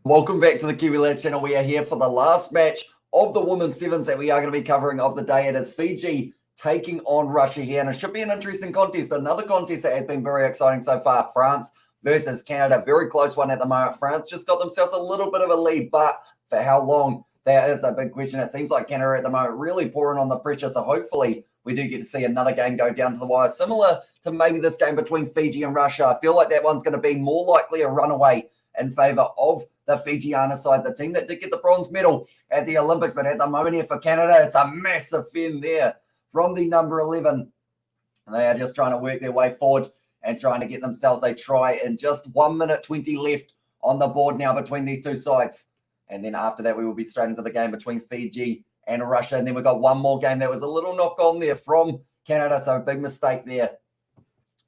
Welcome back to the Kiwi Lads channel. We are here for the last match of the Women's Sevens that we are going to be covering of the day. It is Fiji taking on Russia here, and it should be an interesting contest. Another contest that has been very exciting so far. France versus Canada. Very close one at the moment. France just got themselves a little bit of a lead, but for how long? That is a big question. It seems like Canada at the moment really pouring on the pressure, so hopefully we do get to see another game go down to the wire, similar to maybe this game between Fiji and Russia. I feel like that one's going to be more likely a runaway in favour of the Fijiana side, the team that did get the bronze medal at the Olympics. But at the moment here for Canada, it's a massive fin there from the number 11. They are just trying to work their way forward and trying to get themselves a try in just 1 minute 20 left on the board now between these two sides. And then after that, we will be straight into the game between Fiji and Russia. And then we've got one more game that was a little knock on there from Canada, so a big mistake there.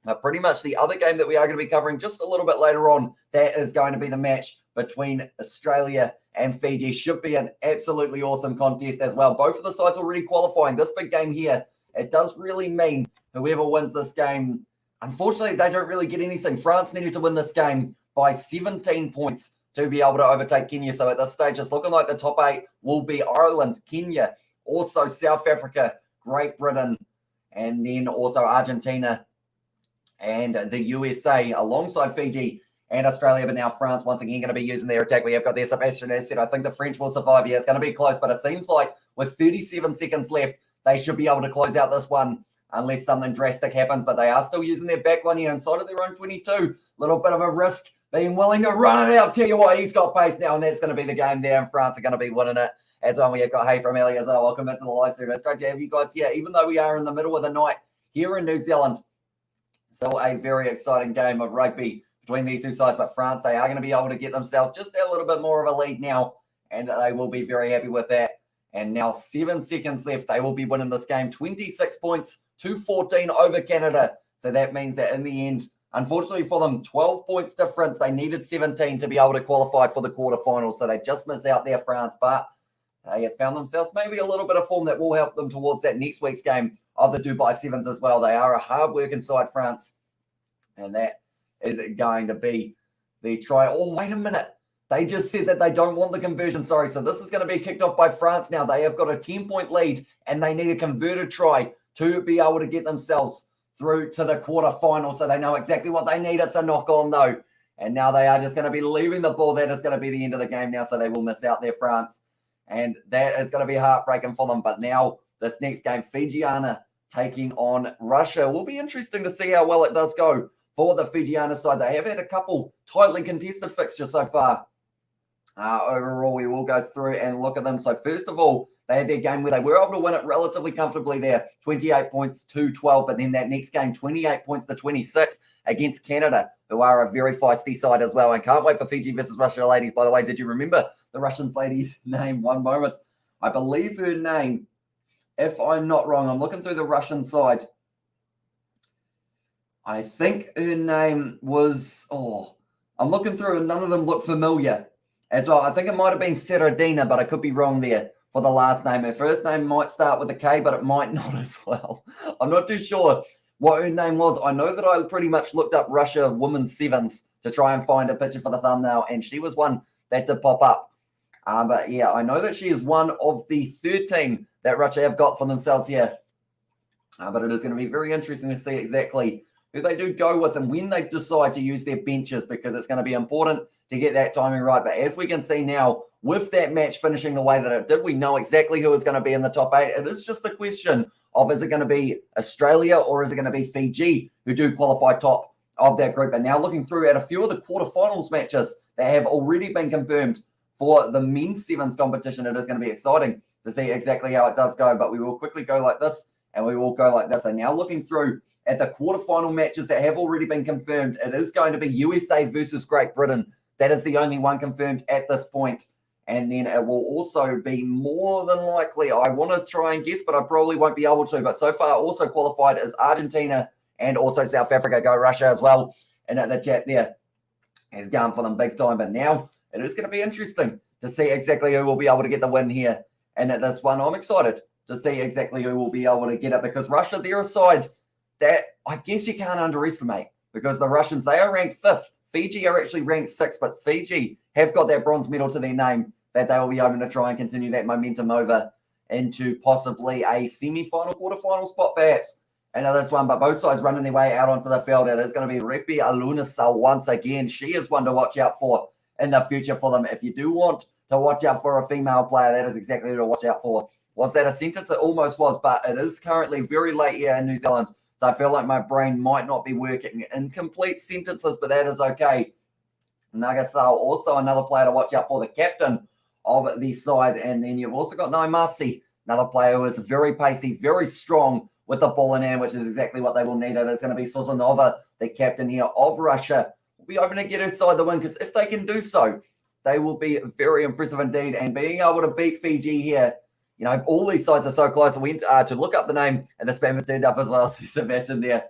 But pretty much the other game that we are going to be covering just a little bit later on, that is going to be the match between Australia and Fiji. Should be an absolutely awesome contest as well. Both of the sides already qualifying. This big game here, it does really mean whoever wins this game, unfortunately, they don't really get anything. France needed to win this game by 17 points to be able to overtake Kenya. So at this stage, it's looking like the top 8 will be Ireland, Kenya, also South Africa, Great Britain, and then also Argentina and the USA alongside Fiji and Australia. But now France once again going to be using their attack. We have got there Sebastian as said. I think the French will survive here. It's going to be close, but it seems like with 37 seconds left, they should be able to close out this one unless something drastic happens. But they are still using their back line here inside of their own 22. Little bit of a risk, being willing to run it out. Tell you what, he's got pace now, and that's going to be the game there. And France are going to be winning it. As well, we have got Hey from Ellie as well. Welcome back to the live stream. It's great to have you guys here, even though we are in the middle of the night here in New Zealand. Still a very exciting game of rugby between these two sides, but France, they are going to be able to get themselves just a little bit more of a lead now, and they will be very happy with that. And now 7 seconds left. They will be winning this game 26 points to 14 over Canada. So that means that in the end, unfortunately for them, 12 points difference. They needed 17 to be able to qualify for the quarterfinals. So they just miss out there, France, but they have found themselves maybe a little bit of form that will help them towards that next week's game of the Dubai Sevens as well. They are a hard-working side, France, and that is going to be the try. Oh, wait a minute. They just said that they don't want the conversion. Sorry, so this is going to be kicked off by France now. They have got a 10-point lead, and they need a converted try to be able to get themselves through to the quarterfinal, so they know exactly what they need. It's a knock-on, though, and now they are just going to be leaving the ball. That is going to be the end of the game now, so they will miss out there, France, and that is going to be heartbreaking for them. But now this next game, Fijiana taking on Russia, will be interesting to see how well it does go for the Fijiana side. They have had a couple tightly contested fixtures so far. Overall, we will go through and look at them. So first of all, they had their game where they were able to win it relatively comfortably there, 28 points to 12. But then that next game, 28 points to 26 against Canada, who are a very feisty side as well. And can't wait for Fiji versus Russia ladies. By the way, did you remember the Russian lady's name? One moment. I believe her name, if I'm not wrong, I'm looking through the Russian side. I think her name was, I'm looking through and none of them look familiar as well. I think it might have been Serodina, but I could be wrong there for the last name. Her first name might start with a K, but it might not as well. I'm not too sure what her name was. I know that I pretty much looked up Russia Women's Sevens to try and find a picture for the thumbnail, and she was one that did pop up. But yeah, I know that she is one of the 13 that Russia have got for themselves here. But it is going to be very interesting to see exactly who they do go with and when they decide to use their benches, because it's going to be important to get that timing right. But as we can see now, with that match finishing the way that it did, we know exactly who is going to be in the top 8. It is just a question of, is it going to be Australia or is it going to be Fiji who do qualify top of that group? And now looking through at a few of the quarterfinals matches that have already been confirmed for the men's sevens competition, it is going to be exciting to see exactly how it does go. But we will quickly go like this and we will go like this. And now looking through at the quarterfinal matches that have already been confirmed, it is going to be USA versus Great Britain. That is the only one confirmed at this point. And then it will also be more than likely, I want to try and guess, but I probably won't be able to. But so far also qualified is Argentina and also South Africa. Go Russia as well. And at the chat there has gone for them big time. But now it is going to be interesting to see exactly who will be able to get the win here. And at this one, I'm excited to see exactly who will be able to get it, because Russia, they're a side that I guess you can't underestimate, because the Russians, they are ranked 5th Fiji are actually ranked 6th, but Fiji have got that bronze medal to their name that they will be hoping to try and continue that momentum over into possibly a semi-final, quarter-final spot perhaps. Another this one, but both sides running their way out onto the field. It is going to be Rugby Alunasal once again. She is one to watch out for in the future for them. If you do want to watch out for a female player, that is exactly who to watch out for. Was that a sentence? It almost was, but it is currently very late here in New Zealand, so I feel like my brain might not be working in complete sentences, but that is okay. Nagasal, also another player to watch out for, the captain of the side. And then you've also got Naimasi, another player who is very pacey, very strong with the ball in hand, which is exactly what they will need. It is going to be Suzanova, the captain here of Russia. Will be hoping to get her side the win, because if they can do so, they will be very impressive indeed. And being able to beat Fiji here, you know, all these sides are so close. I went to look up the name, and the Spammers turned up as well. Sebastian there.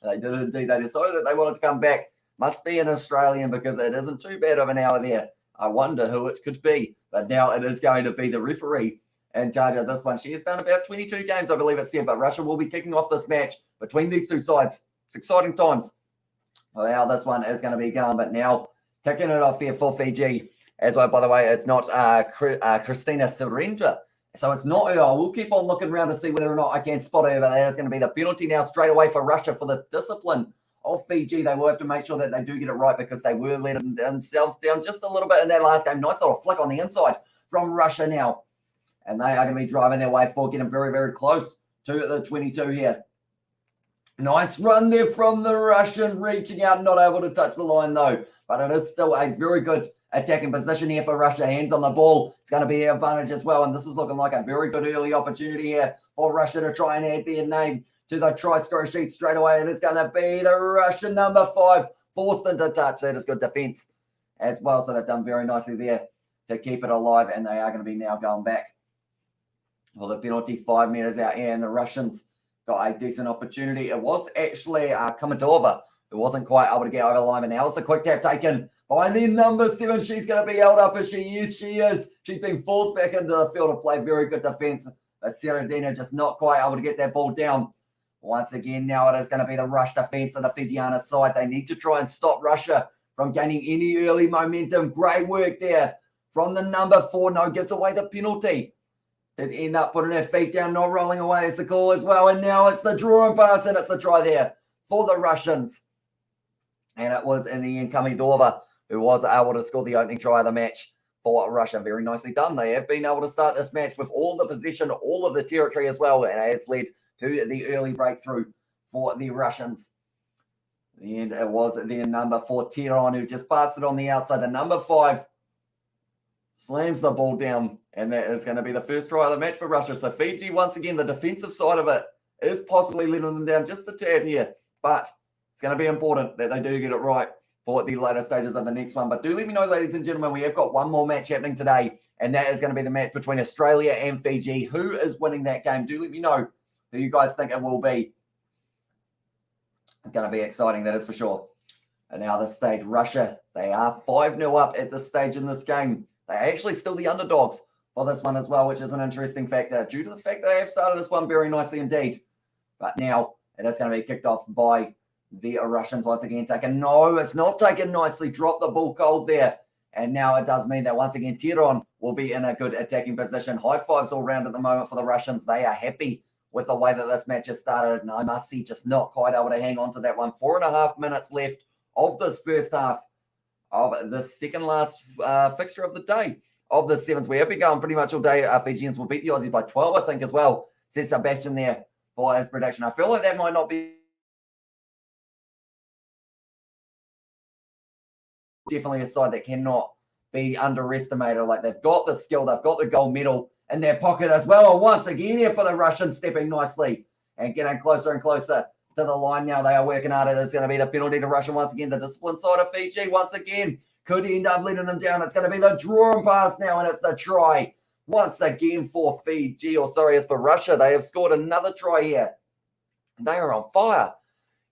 They did indeed. They decided that they wanted to come back. Must be an Australian, because it isn't too bad of an hour there. I wonder who it could be. But now it is going to be the referee in charge of this one. She has done about 22 games, I believe it said, but Russia will be kicking off this match between these two sides. It's exciting times. Well, how this one is going to be going, but now kicking it off here for Fiji. As well, by the way, it's not Christina Surendra. So it's not her. I will keep on looking around to see whether or not I can spot her, but that is going to be the penalty now straight away for Russia for the discipline of Fiji. They will have to make sure that they do get it right, because they were letting themselves down just a little bit in that last game. Nice little flick on the inside from Russia now. And they are going to be driving their way forward, getting very, very close to the 22 here. Nice run there from the Russian, reaching out, not able to touch the line though. But it is still a very good attacking position here for Russia. Hands on the ball. It's going to be their advantage as well. And this is looking like a very good early opportunity here for Russia to try and add their name to the try scorer sheet straight away. And it's going to be the Russian number 5 forced into touch. That is good defense as well. So they've done very nicely there to keep it alive. And they are going to be now going back. Well, the penalty 5 meters out here, and the Russians got a decent opportunity. It was actually Kamadova who wasn't quite able to get over the line. And now it's the quick tap taken by the number 7. She's going to be held up as she is. She is. She's been forced back into the field of play. Very good defense. But Seradina just not quite able to get that ball down. Once again, now it is going to be the rush defense of the Fijiana side. They need to try and stop Russia from gaining any early momentum. Great work there from the number 4. No, gives away the penalty. Did end up putting her feet down, not rolling away as the call as well. And now it's the drawing pass, and it's a try there for the Russians. And it was in the end Kamidova who was able to score the opening try of the match for Russia. Very nicely done. They have been able to start this match with all the possession, all of the territory as well, and it has led to the early breakthrough for the Russians. And it was their number 4, Tiron, who just passed it on the outside. The number 5 slams the ball down, and that is going to be the first try of the match for Russia. So Fiji, once again, the defensive side of it is possibly letting them down just a tad here, but it's going to be important that they do get it right for the later stages of the next one. But do let me know, ladies and gentlemen, we have got one more match happening today, and that is going to be the match between Australia and Fiji. Who is winning that game? Do let me know who you guys think it will be. It's going to be exciting, that is for sure. And now this stage, Russia, they are 5-0 up at this stage in this game. They're actually still the underdogs for this one as well, which is an interesting factor due to the fact that they have started this one very nicely indeed. But now it is going to be kicked off by the Russians once again. No, it's not taken nicely. Drop the ball cold there. And now it does mean that once again, Tiron will be in a good attacking position. High fives all round at the moment for the Russians. They are happy with the way that this match has started. And I must see just not quite able to hang on to that one. 4.5 minutes left of this first half of the second last fixture of the day of the Sevens. We have been going pretty much all day. Fijians will beat the Aussies by 12, I think, as well. Says Sebastian there for his prediction. I feel like that might not be definitely a side that cannot be underestimated. Like, they've got the skill, they've got the gold medal in their pocket as well. And once again here for the Russians, stepping nicely and getting closer and closer to the line now. They are working hard. It is going to be the penalty to Russia once again. The discipline side of Fiji once again could end up letting them down. It's going to be the drawing pass now, and it's the try once again for Fiji. Or sorry, as for Russia, they have scored another try here. They are on fire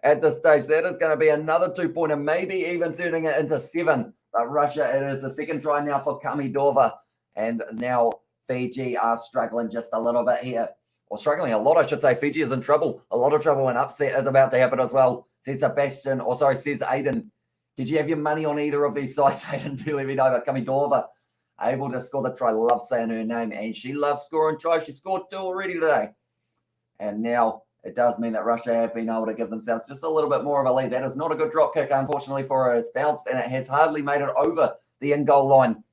at this stage. That is going to be another 2-pointer, maybe even turning it into 7. But Russia, it is the second try now for Kamidova. And now Fiji are struggling just a little bit here. Or struggling a lot, I should say. Fiji is in trouble. A lot of trouble, and upset is about to happen as well. Says Sebastian, or sorry, says Aiden Did you have your money on either of these sides? Hayden, do let me know. But Kamidova able to score the try. Love saying her name, and she loves scoring tries. She scored 2 already today. And now it does mean that Russia have been able to give themselves just a little bit more of a lead. That is not a good drop kick, unfortunately, for her. It's bounced, and it has hardly made it over the in-goal line.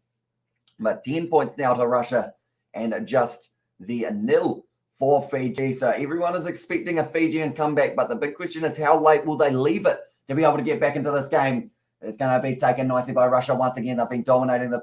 But 10 points now to Russia, and just the nil for Fiji. So everyone is expecting a Fijian comeback, but the big question is how late will they leave it to be able to get back into this game? It's going to be taken nicely by Russia once again. They've been dominating the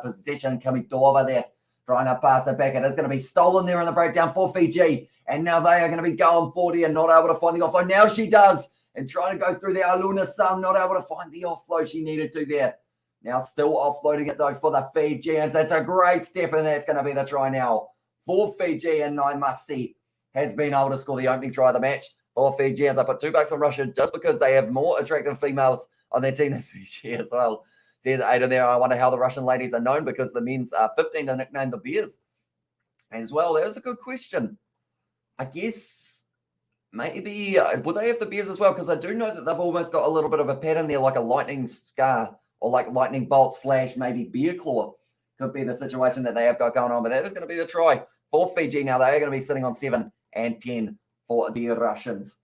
possession. Kamidova there trying to pass it back. It is going to be stolen there in the breakdown for Fiji. And now they are going to be going 40 and not able to find the offload. Now she does. And trying to go through there. Aluna Sam not able to find the offload she needed to there. Now still offloading it though for the Fijians. That's a great step, and that's going to be the try now for Fiji. And I must see has been able to score the opening try of the match for Fijians. I put $2 on Russia just because they have more attractive females on their team than Fiji as well. Says Ada there. I wonder how the Russian ladies are known because the men's are 15 to nickname the Bears as well. That is a good question. I guess maybe would they have the Bears as well? Because I do know that they've almost got a little bit of a pattern there, like a lightning scar or like lightning bolt / maybe bear claw. Could be the situation that they have got going on. But that is going to be the try for Fiji. Now they are going to be sitting on 7 and 10 for the Russians.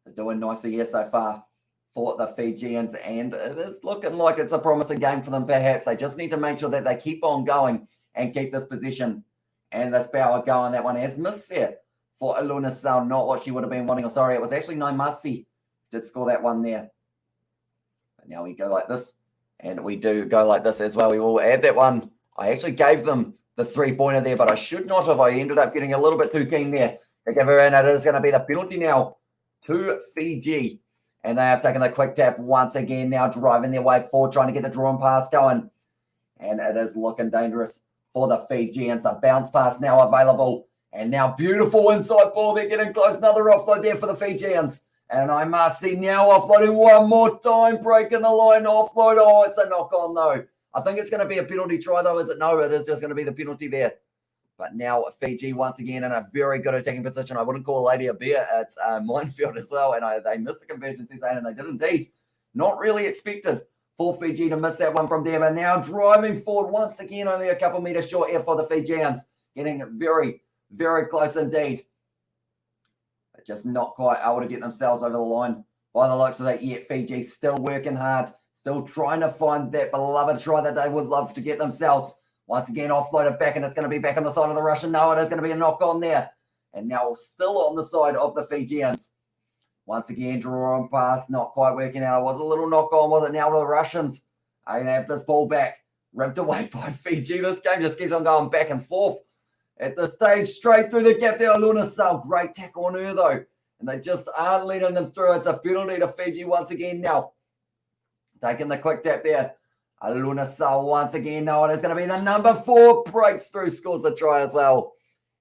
They're doing nicely here so far for the Fijians, and it is looking like it's a promising game for them. Perhaps they just need to make sure that they keep on going and keep this position and this power going. That one has missed there for Aluna Sal, not what she would have been wanting. Sorry, it was actually Naimasi did score that one there. But now we go like this, and we do go like this as well. We will add that one. I actually gave them the 3-pointer there, but I should not have. I ended up getting a little bit too keen there to give her in. It is going to be the penalty now to Fiji. And they have taken the quick tap once again, now driving their way forward, trying to get the drawn pass going. And it is looking dangerous for the Fijians. The bounce pass now available. And now beautiful inside ball. They're getting close. Another offload there for the Fijians. And I must see now offloading one more time, breaking the line offload. Oh, it's a knock on though. I think it's going to be a penalty try though, is it? No, it is just going to be the penalty there. But now Fiji once again in a very good attacking position. I wouldn't call a lady a bear. It's a minefield as well. And they missed the conversion zone, and they did indeed. Not really expected for Fiji to miss that one from there. But now driving forward once again, only a couple meters short here for the Fijians. Getting very, very close indeed. But just not quite able to get themselves over the line by the looks of it yet. Fiji still working hard. Still trying to find that beloved try that they would love to get themselves. Once again, offloaded back, and it's going to be back on the side of the Russian. No, it is going to be a knock on there. And now still on the side of the Fijians. Once again, draw on pass, not quite working out. It was a little knock on, was it now to the Russians? They have this ball back, ripped away by Fiji. This game just keeps on going back and forth. At this stage, straight through the gap there, Aluna Sal. Great tackle on her, though. And they just aren't letting them through. It's a penalty to Fiji once again now. Taking the quick tap there. Aluna Sal once again. No, it is going to be the number 4. Breaks through, scores the try as well.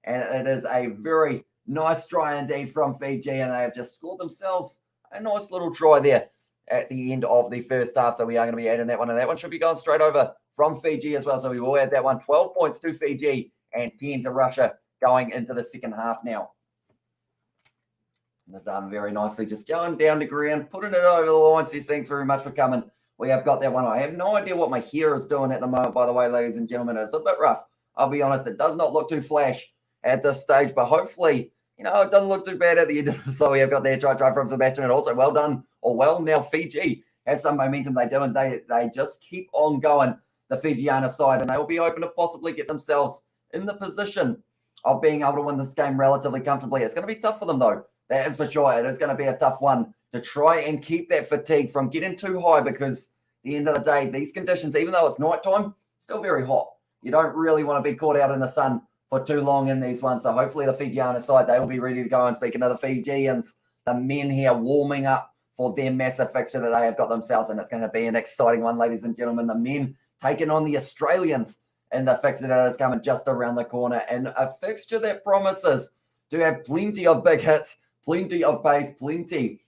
And it is a very nice try indeed from Fiji. And they have just scored themselves a nice little try there at the end of the first half. So we are going to be adding that one. And that one should be going straight over from Fiji as well. So we will add that one. 12 points to Fiji and 10 to Russia going into the second half now. And they've done very nicely. Just going down to ground, putting it over the line. Says thanks very much for coming. We have got that one. I have no idea what my hair is doing at the moment, by the way, ladies and gentlemen. It's a bit rough. I'll be honest. It does not look too flash at this stage, but hopefully, it doesn't look too bad at the end of it. So we have got their try from Sebastian, and also well done, or well, now Fiji has some momentum. They do, and they just keep on going, the Fijiana side, and they will be hoping to possibly get themselves in the position of being able to win this game relatively comfortably. It's going to be tough for them, though. That is for sure. It is going to be a tough one to try and keep that fatigue from getting too high, because at the end of the day, these conditions, even though it's nighttime, still very hot. You don't really want to be caught out in the sun for too long in these ones. So hopefully the Fijiana side, they will be ready to go. And speaking of the Fijians, the men here warming up for their massive fixture that they have got themselves. And it's going to be an exciting one, ladies and gentlemen. The men taking on the Australians in the fixture that is coming just around the corner. And a fixture that promises to have plenty of big hits, plenty of pace, plenty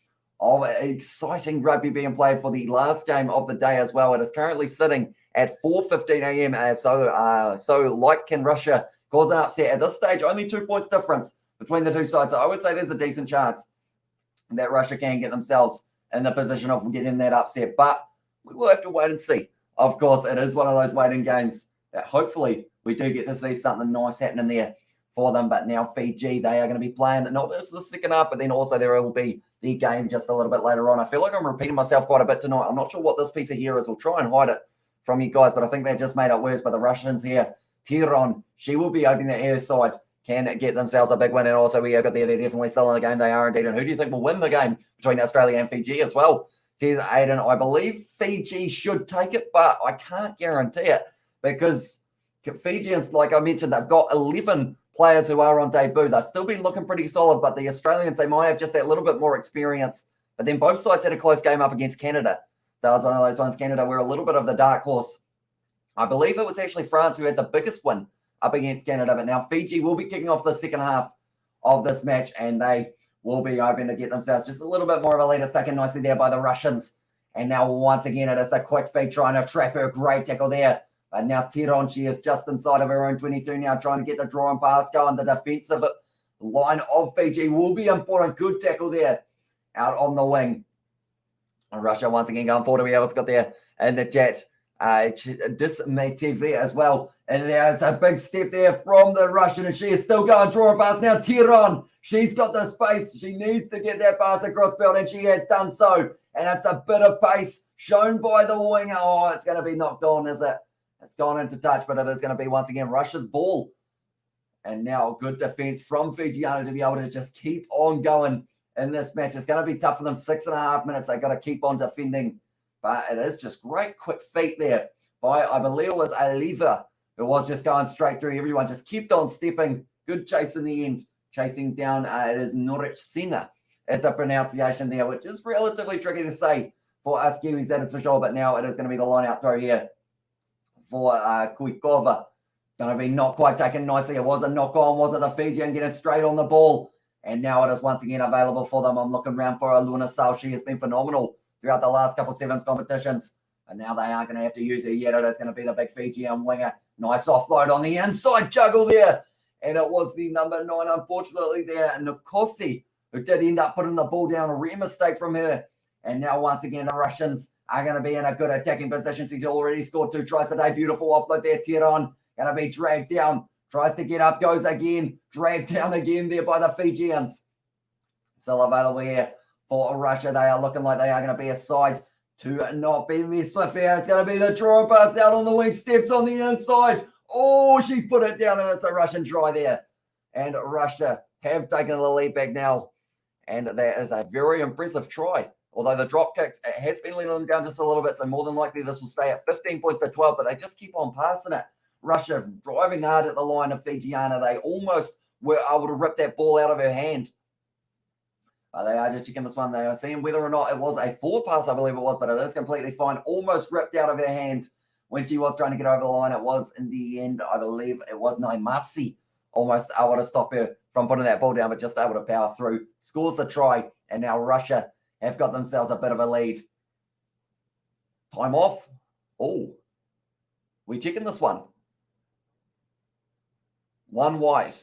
of exciting rugby being played for the last game of the day as well. It is currently sitting at 4:15 a.m. So like can Russia cause an upset? At this stage, only 2 points difference between the two sides. So I would say there's a decent chance that Russia can get themselves in the position of getting that upset. But we will have to wait and see. Of course, it is one of those waiting games that hopefully we do get to see something nice happening there for them. But now Fiji, they are going to be playing not just the second half, but then also there will be the game just a little bit later on. I feel like I'm repeating myself quite a bit tonight. I'm not sure what this piece of here is. We'll try and hide it from you guys, but I think they just made it worse. But the Russians here, Tiron, she will be hoping that her side can get themselves a big win. And also we have got there, they're definitely still in the game. They are indeed. And who do you think will win the game between Australia and Fiji as well? Says Aiden, I believe Fiji should take it, but I can't guarantee it because Fijians, like I mentioned, they've got 11 players who are on debut. They've still been looking pretty solid, but the Australians, they might have just that little bit more experience. But then both sides had a close game up against Canada. So it's one of those ones. Canada were a little bit of the dark horse. I believe it was actually France who had the biggest win up against Canada. But now Fiji will be kicking off the second half of this match, and they will be hoping to get themselves just a little bit more of a lead. It's taken nicely there by the Russians. And now once again, it is the quick feed trying to trap her. Great tackle there. But now Tiron, she is just inside of her own 22 now, trying to get the draw and pass going. The defensive line of Fiji will be important. Good tackle there out on the wing. And Russia once again going forward. We have what's got there in the chat. Dismative as well. And there's a big step there from the Russian, and she is still going draw a pass now. Tiron, she's got the space. She needs to get that pass across field, and she has done so. And it's a bit of pace shown by the winger. Oh, it's going to be knocked on, is it? It's gone into touch, but it is going to be once again Russia's ball. And now good defense from Fijiana to be able to just keep on going in this match. It's going to be tough for them. 6.5 minutes. They've got to keep on defending. But it is just great quick feet there by, I believe it was Aliva, who was just going straight through everyone. Just kept on stepping. Good chase in the end. Chasing down, it is Norwich Sena as the pronunciation there, which is relatively tricky to say for us Kiwis, that is for sure. But now it is going to be the line out throw here for Kuikova. Going to be not quite taken nicely. It was a knock on, was it? The Fijian getting straight on the ball. And now it is once again available for them. I'm looking around for Luna Sal. She has been phenomenal throughout the last couple of Sevens competitions. And now they aren't going to have to use her yet. It is going to be the big Fijian winger. Nice offload on the inside juggle there. And it was the number 9, unfortunately, there, Nukofi, who did end up putting the ball down. A rare mistake from her. And now, once again, the Russians are going to be in a good attacking position. She's already scored 2 tries today. Beautiful offload there. Tiron going to be dragged down. Tries to get up, goes again. Dragged down again there by the Fijians. Still available here for Russia. They are looking like they are going to be a side to not be messed with here. It's going to be the draw pass out on the wing. Steps on the inside. Oh, she's put it down, and it's a Russian try there. And Russia have taken the lead back now. And that is a very impressive try. Although the drop kicks, it has been letting them down just a little bit. So more than likely this will stay at 15 points to 12. But they just keep on passing it. Russia driving hard at the line of Fijiana. They almost were able to rip that ball out of her hand. They are just checking this one. They are seeing whether or not it was a forward pass, I believe it was. But it is completely fine. Almost ripped out of her hand when she was trying to get over the line. It was in the end, I believe it was Naimasi almost able to stop her from putting that ball down, but just able to power through. Scores the try, and now Russia have got themselves a bit of a lead. Time off. Oh, we checking this one. 1 wide.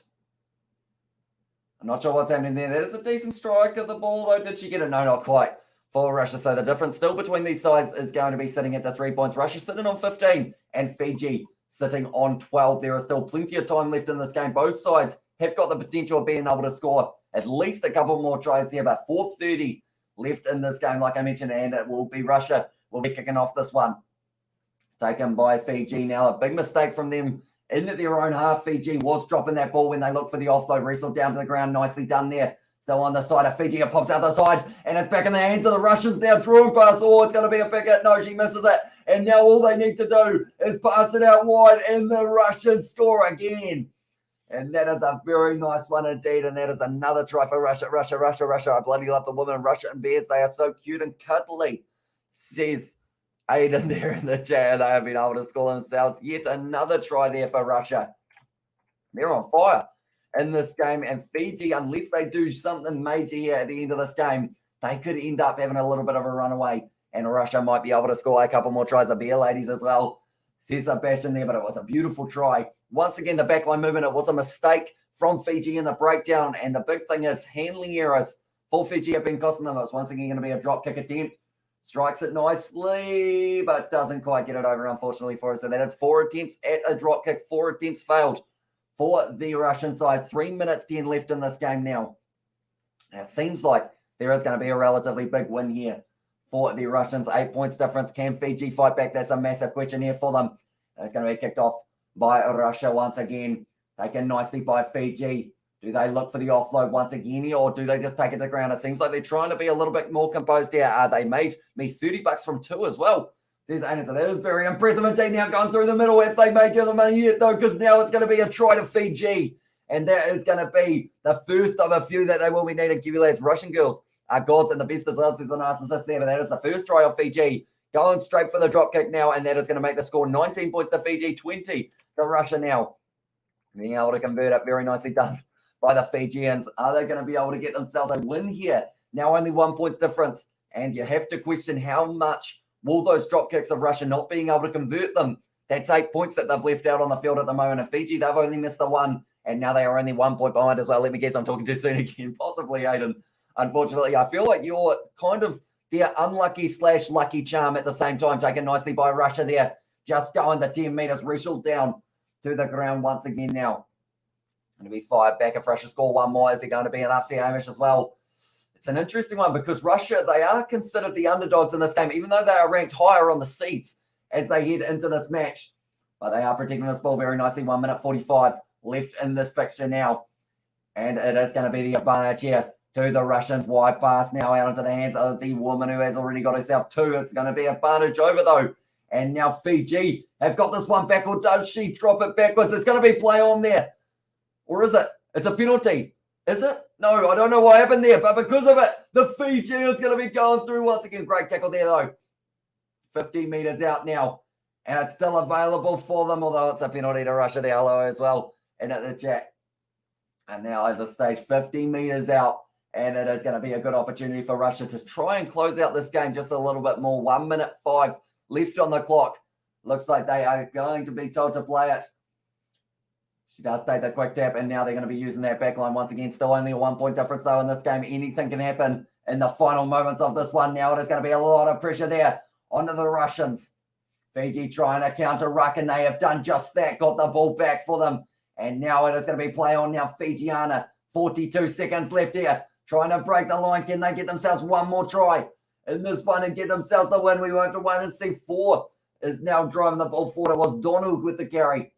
I'm not sure what's happening there. That is a decent strike of the ball, though. Did she get it? No, not quite. For Russia. So the difference still between these sides is going to be sitting at the 3 points. Russia sitting on 15 and Fiji sitting on 12. There is still plenty of time left in this game. Both sides have got the potential of being able to score at least a couple more tries here, but 4:30 left in this game, like I mentioned, and it will be Russia will be kicking off this one. Taken by Fiji now. A big mistake from them in their own half. Fiji was dropping that ball when they looked for the offload. Wrestled down to the ground. Nicely done there. Still on the side of Fiji. It pops out the side, and it's back in the hands of the Russians now. Drawing pass. Oh, it's going to be a big hit. No, she misses it. And now all they need to do is pass it out wide, and the Russians score again. And that is a very nice one indeed. And that is another try for Russia. Russia. I bloody love the women in Russia and bears. They are so cute and cuddly, says Aiden there in the chat. They have been able to score themselves yet another try there for Russia. They're on fire in this game, and Fiji, unless they do something major here at the end of this game, they could end up having a little bit of a runaway, and Russia might be able to score a couple more tries. The beer ladies as well, says Sebastian there, but it was a beautiful try. Once again, the backline movement, it was a mistake from Fiji in the breakdown, and the big thing is handling errors for Fiji have been costing them. It's once again going to be a drop kick attempt Strikes it nicely, but doesn't quite get it over, unfortunately, for us. So that is 4 attempts at a drop kick. 4 attempts failed for the Russian side. 3 minutes 10 left in this game now. And it seems like there is going to be a relatively big win here for the Russians. 8 points difference. Can Fiji fight back? That's a massive question here for them. And it's going to be kicked off by Russia once again. Taken nicely by Fiji. Do they look for the offload once again here, or do they just take it to the ground? It seems like they're trying to be a little bit more composed here. They made me $30 from 2 as well. Says Anderson. It is very impressive indeed now going through the middle. If they made you the money yet, though, because now it's going to be a try to Fiji. And that is going to be the first of a few that they will be needing. Give you lads, Russian girls are gods and the best as well. Says the nice assist there, but that is the first try of Fiji. Going straight for the drop kick now, and that is going to make the score 19 points to Fiji, 20 to Russia now. Being able to convert it, very nicely done by the Fijians. Are they going to be able to get themselves a win here? Now only 1 points difference. And you have to question how much will those drop kicks of Russia not being able to convert them. That's 8 points that they've left out on the field at the moment. And Fiji, they've only missed the one. And now they are only 1 point behind as well. Let me guess, I'm talking too soon again. Possibly, Aiden. Unfortunately, I feel like you're kind of the unlucky / lucky charm at the same time. Taken nicely by Russia there. Just going the 10 meters. Wrestled down to the ground once again now. Going to be fired back if Russia score one more. Is it going to be an upset Hamish as well? It's an interesting one because Russia, they are considered the underdogs in this game, even though they are ranked higher on the seeds as they head into this match. But they are protecting this ball very nicely. 1 minute 45 left in this fixture now. And it is going to be the advantage here to the Russians. Wide pass now out into the hands of the woman who has already got herself 2. It's going to be advantage over though. And now Fiji have got this one back, or does she drop it backwards? It's going to be play on there. Or is it? It's a penalty. Is it? No, I don't know what happened there, but because of it, the Fijians going to be going through once again. Great tackle there, though. 15 meters out now, and it's still available for them, although it's a penalty to Russia there, hello as well, and at the chat. And now at this stage, 15 meters out, and it is going to be a good opportunity for Russia to try and close out this game just a little bit more. 1 minute 5 left on the clock. Looks like they are going to be told to play it. She does take the quick tap, and now they're going to be using that back line once again. Still only a 1 point difference, though, in this game. Anything can happen in the final moments of this one. Now it is going to be a lot of pressure there onto the Russians. Fiji trying to counter ruck, and they have done just that. Got the ball back for them. And now it is going to be play on now. Fijiana, 42 seconds left here. Trying to break the line. Can they get themselves one more try in this one and get themselves the win? We won't have to wait and see. 4 is now driving the ball forward. It was Donald with the carry.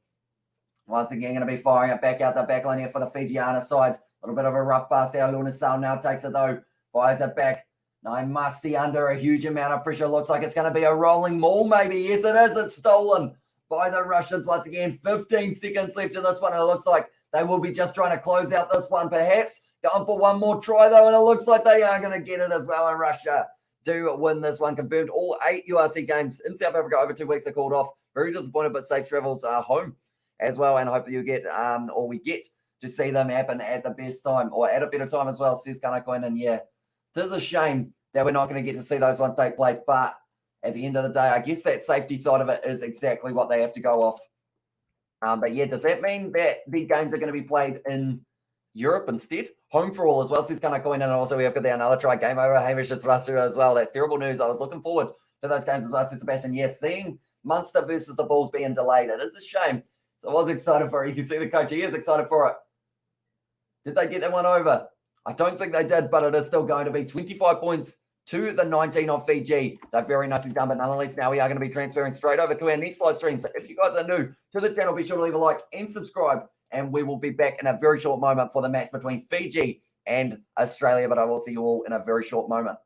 Once again, going to be firing it back out the back line here for the Fijiana side. A little bit of a rough pass there. Lunasal now takes it, though. Fires it back. Now, I must see under a huge amount of pressure. Looks like it's going to be a rolling maul, maybe. Yes, it is. It's stolen by the Russians. Once again, 15 seconds left in this one. And it looks like they will be just trying to close out this one, perhaps. Going for one more try, though. And it looks like they are going to get it as well. And Russia do win this one. Confirmed all 8 URC games in South Africa over 2 weeks are called off. Very disappointed, but safe travels home as well, and hopefully you get, or we get to see them happen at the best time, or at a better time as well, says Kanakoin. And yeah, it is a shame that we're not going to get to see those ones take place, but at the end of the day, I guess that safety side of it is exactly what they have to go off. But yeah, does that mean that the games are going to be played in Europe instead? Home for all as well, says Kanakoin. And also we have got there another try game over Hamish. It's Russia as well. That's terrible news. I was looking forward to those games as well, says Sebastian. Yes, seeing Munster versus the Bulls being delayed, it is a shame. So I was excited for it. You can see the coach, he is excited for it. Did they get that one over? I don't think they did, but it is still going to be 25 points to the 19 of Fiji. So very nicely done, but nonetheless, now we are going to be transferring straight over to our next live stream. So if you guys are new to the channel, be sure to leave a like and subscribe, and we will be back in a very short moment for the match between Fiji and Australia, but I will see you all in a very short moment.